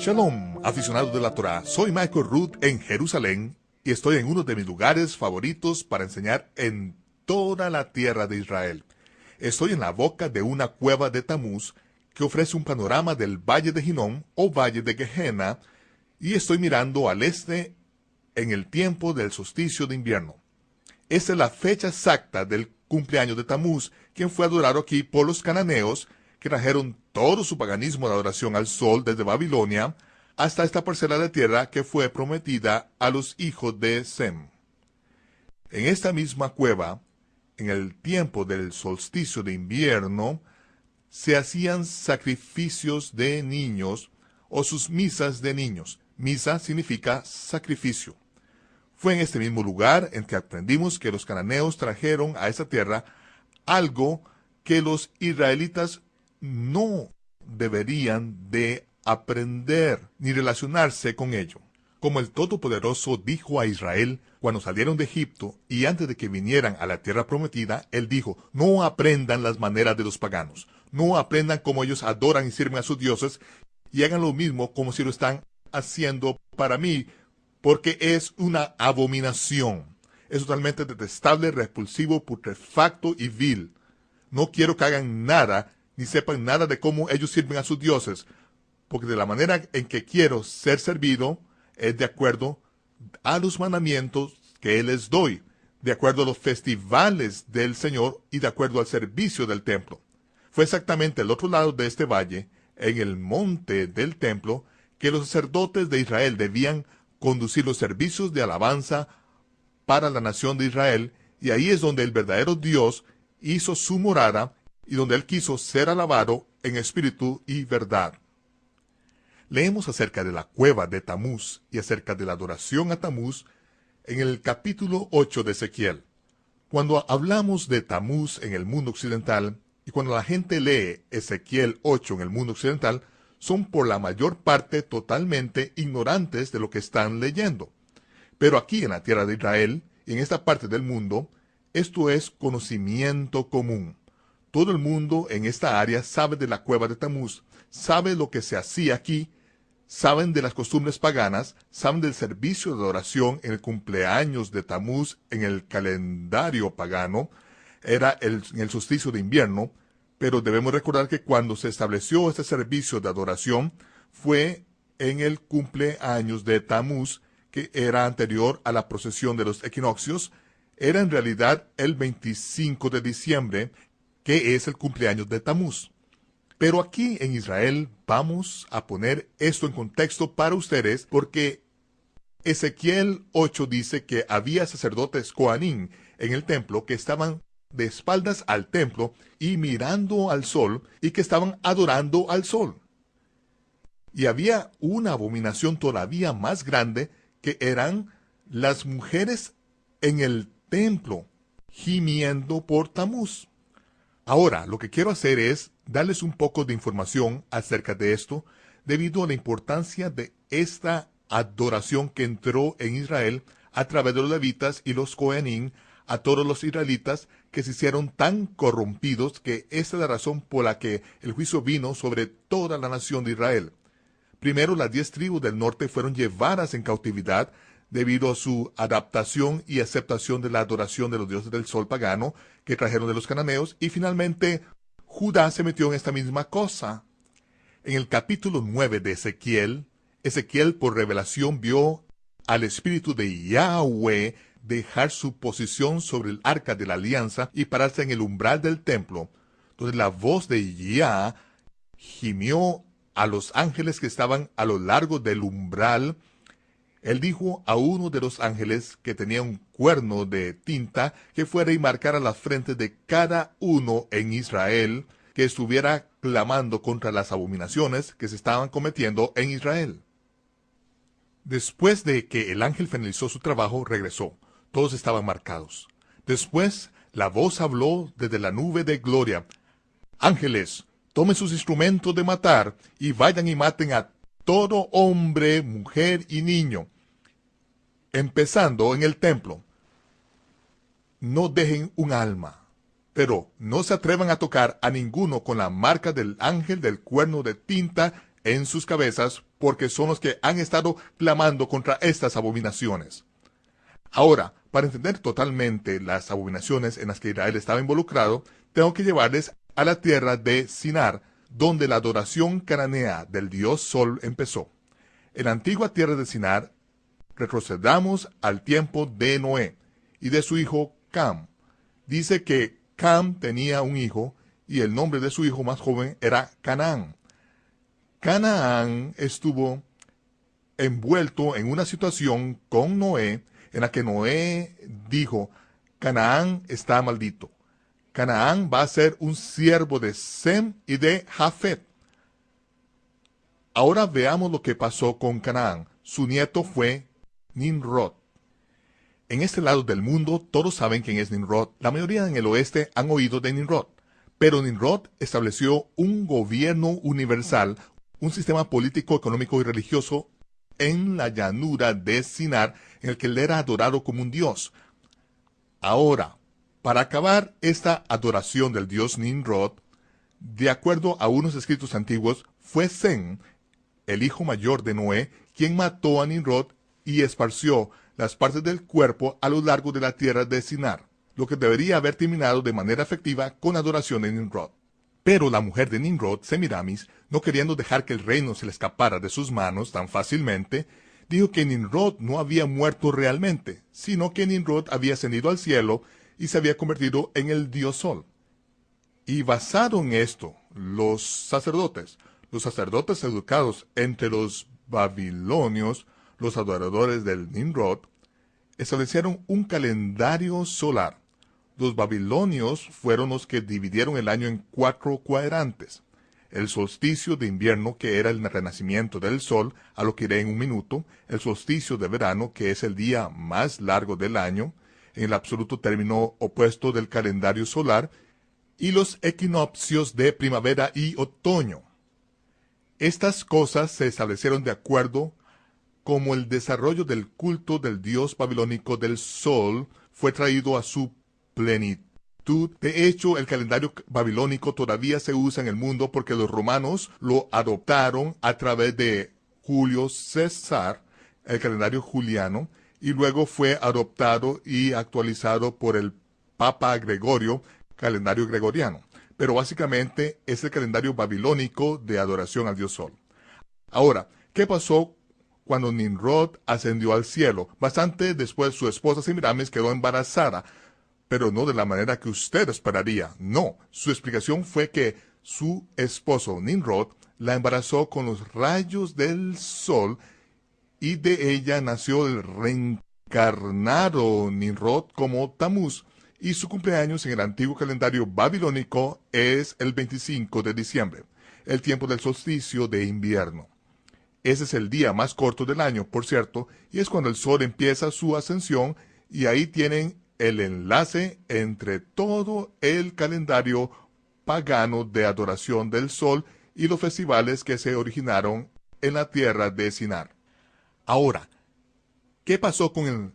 Shalom, aficionados de la Torá. Soy Michael Root en Jerusalén y estoy en uno de mis lugares favoritos para enseñar en toda la tierra de Israel. Estoy en la boca de una cueva de Tamuz que ofrece un panorama del Valle de Hinnom o Valle de Gehenna, y estoy mirando al este en el tiempo del solsticio de invierno. Esta es la fecha exacta del cumpleaños de Tamuz, quien fue adorado aquí por los cananeos, que trajeron todo su paganismo de adoración al sol desde Babilonia hasta esta parcela de tierra que fue prometida a los hijos de Sem. En esta misma cueva, en el tiempo del solsticio de invierno, se hacían sacrificios de niños o sus misas de niños. Misa significa sacrificio. Fue en este mismo lugar en que aprendimos que los cananeos trajeron a esta tierra algo que los israelitas no deberían de aprender ni relacionarse con ello. Como el Todopoderoso dijo a Israel cuando salieron de Egipto y antes de que vinieran a la tierra prometida, Él dijo: no aprendan las maneras de los paganos, no aprendan cómo ellos adoran y sirven a sus dioses, y hagan lo mismo como si lo están haciendo para mí, porque es una abominación. Es totalmente detestable, repulsivo, putrefacto y vil. No quiero que hagan nada ni sepan nada de cómo ellos sirven a sus dioses, porque de la manera en que quiero ser servido es de acuerdo a los mandamientos que les doy, de acuerdo a los festivales del Señor y de acuerdo al servicio del templo. Fue exactamente al otro lado de este valle, en el monte del templo, que los sacerdotes de Israel debían conducir los servicios de alabanza para la nación de Israel, y ahí es donde el verdadero Dios hizo su morada y donde Él quiso ser alabado en espíritu y verdad. Leemos acerca de la cueva de Tamuz y acerca de la adoración a Tamuz en el capítulo 8 de Ezequiel. Cuando hablamos de Tamuz en el mundo occidental, y cuando la gente lee Ezequiel 8 en el mundo occidental, son por la mayor parte totalmente ignorantes de lo que están leyendo. Pero aquí en la tierra de Israel, y en esta parte del mundo, esto es conocimiento común. Todo el mundo en esta área sabe de la cueva de Tamuz, sabe lo que se hacía aquí, saben de las costumbres paganas, saben del servicio de adoración en el cumpleaños de Tamuz en el calendario pagano, era en el solsticio de invierno, pero debemos recordar que cuando se estableció este servicio de adoración fue en el cumpleaños de Tamuz, que era anterior a la procesión de los equinoccios. Era en realidad el 25 de diciembre, que es el cumpleaños de Tamuz. Pero aquí en Israel vamos a poner esto en contexto para ustedes, porque Ezequiel 8 dice que había sacerdotes Coanín en el templo que estaban de espaldas al templo y mirando al sol, y que estaban adorando al sol. Y había una abominación todavía más grande, que eran las mujeres en el templo gimiendo por Tamuz. Ahora, lo que quiero hacer es darles un poco de información acerca de esto, debido a la importancia de esta adoración que entró en Israel a través de los levitas y los cohenim a todos los israelitas, que se hicieron tan corrompidos que esta es la razón por la que el juicio vino sobre toda la nación de Israel. Primero, las 10 tribus del norte fueron llevadas en cautividad debido a su adaptación y aceptación de la adoración de los dioses del sol pagano que trajeron de los cananeos, y finalmente Judá se metió en esta misma cosa. En el capítulo 9 de Ezequiel, Ezequiel por revelación vio al espíritu de Yahweh dejar su posición sobre el arca de la alianza y pararse en el umbral del templo, donde la voz de Yah gimió a los ángeles que estaban a lo largo del umbral. Él dijo a uno de los ángeles que tenía un cuerno de tinta que fuera y marcara las frentes de cada uno en Israel, que estuviera clamando contra las abominaciones que se estaban cometiendo en Israel. Después de que el ángel finalizó su trabajo, regresó. Todos estaban marcados. Después, la voz habló desde la nube de gloria: ángeles, tomen sus instrumentos de matar y vayan y maten a todo hombre, mujer y niño, empezando en el templo. No dejen un alma, pero no se atrevan a tocar a ninguno con la marca del ángel del cuerno de tinta en sus cabezas, porque son los que han estado clamando contra estas abominaciones. Ahora, para entender totalmente las abominaciones en las que Israel estaba involucrado, tengo que llevarles a la tierra de Sinar, donde la adoración cananea del dios Sol empezó. En la antigua tierra de Sinar, retrocedamos al tiempo de Noé y de su hijo Cam. Dice que Cam tenía un hijo y el nombre de su hijo más joven era Canaán. Canaán estuvo envuelto en una situación con Noé en la que Noé dijo: Canaán está maldito. Canaán va a ser un siervo de Sem y de Jafet. Ahora veamos lo que pasó con Canaán. Su nieto fue Nimrod. En este lado del mundo todos saben quién es Nimrod. La mayoría en el oeste han oído de Nimrod. Pero Nimrod estableció un gobierno universal, un sistema político, económico y religioso en la llanura de Sinar, en el que él era adorado como un dios. Ahora, para acabar esta adoración del dios Nimrod, de acuerdo a unos escritos antiguos, fue Sem, el hijo mayor de Noé, quien mató a Nimrod y esparció las partes del cuerpo a lo largo de la tierra de Sinar, lo que debería haber terminado de manera efectiva con la adoración de Nimrod. Pero la mujer de Nimrod, Semiramis, no queriendo dejar que el reino se le escapara de sus manos tan fácilmente, dijo que Nimrod no había muerto realmente, sino que Nimrod había ascendido al cielo y se había convertido en el dios Sol. Y basado en esto, los sacerdotes educados entre los babilonios, los adoradores del Nimrod, establecieron un calendario solar. Los babilonios fueron los que dividieron el año en 4 cuadrantes. El solsticio de invierno, que era el renacimiento del sol, a lo que iré en un minuto, el solsticio de verano, que es el día más largo del año, en el absoluto término opuesto del calendario solar, y los equinoccios de primavera y otoño. Estas cosas se establecieron de acuerdo como el desarrollo del culto del dios babilónico del sol fue traído a su plenitud. De hecho, el calendario babilónico todavía se usa en el mundo porque los romanos lo adoptaron a través de Julio César, el calendario juliano, y luego fue adoptado y actualizado por el Papa Gregorio, calendario gregoriano. Pero básicamente es el calendario babilónico de adoración al dios Sol. Ahora, ¿qué pasó cuando Nimrod ascendió al cielo? Bastante después su esposa Semiramis quedó embarazada, pero no de la manera que usted esperaría. No, su explicación fue que su esposo Nimrod la embarazó con los rayos del sol y de ella nació el reencarnado Nimrod como Tamuz, y su cumpleaños en el antiguo calendario babilónico es el 25 de diciembre, el tiempo del solsticio de invierno. Ese es el día más corto del año, por cierto, y es cuando el sol empieza su ascensión, y ahí tienen el enlace entre todo el calendario pagano de adoración del sol y los festivales que se originaron en la tierra de Sinar. Ahora, ¿qué pasó con el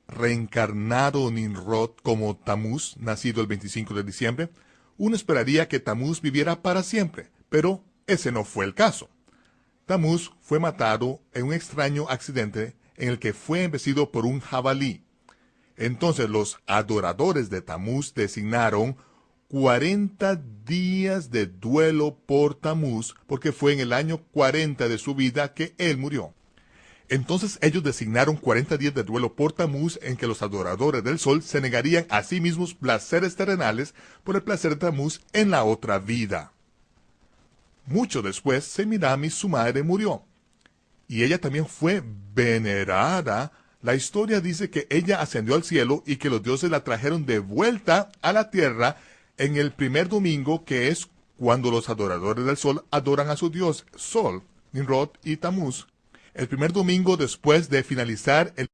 reencarnado Nimrod como Tamuz, nacido el 25 de diciembre? Uno esperaría que Tamuz viviera para siempre, pero ese no fue el caso. Tamuz fue matado en un extraño accidente en el que fue embestido por un jabalí. Entonces los adoradores de Tamuz designaron 40 días de duelo por Tamuz, porque fue en el año 40 de su vida que él murió. Entonces ellos designaron 40 días de duelo por Tamuz en que los adoradores del sol se negarían a sí mismos placeres terrenales por el placer de Tamuz en la otra vida. Mucho después, Semiramis, su madre, murió, y ella también fue venerada. La historia dice que ella ascendió al cielo y que los dioses la trajeron de vuelta a la tierra en el primer domingo, que es cuando los adoradores del sol adoran a su dios Sol, Nimrod y Tamuz. El primer domingo después de finalizar el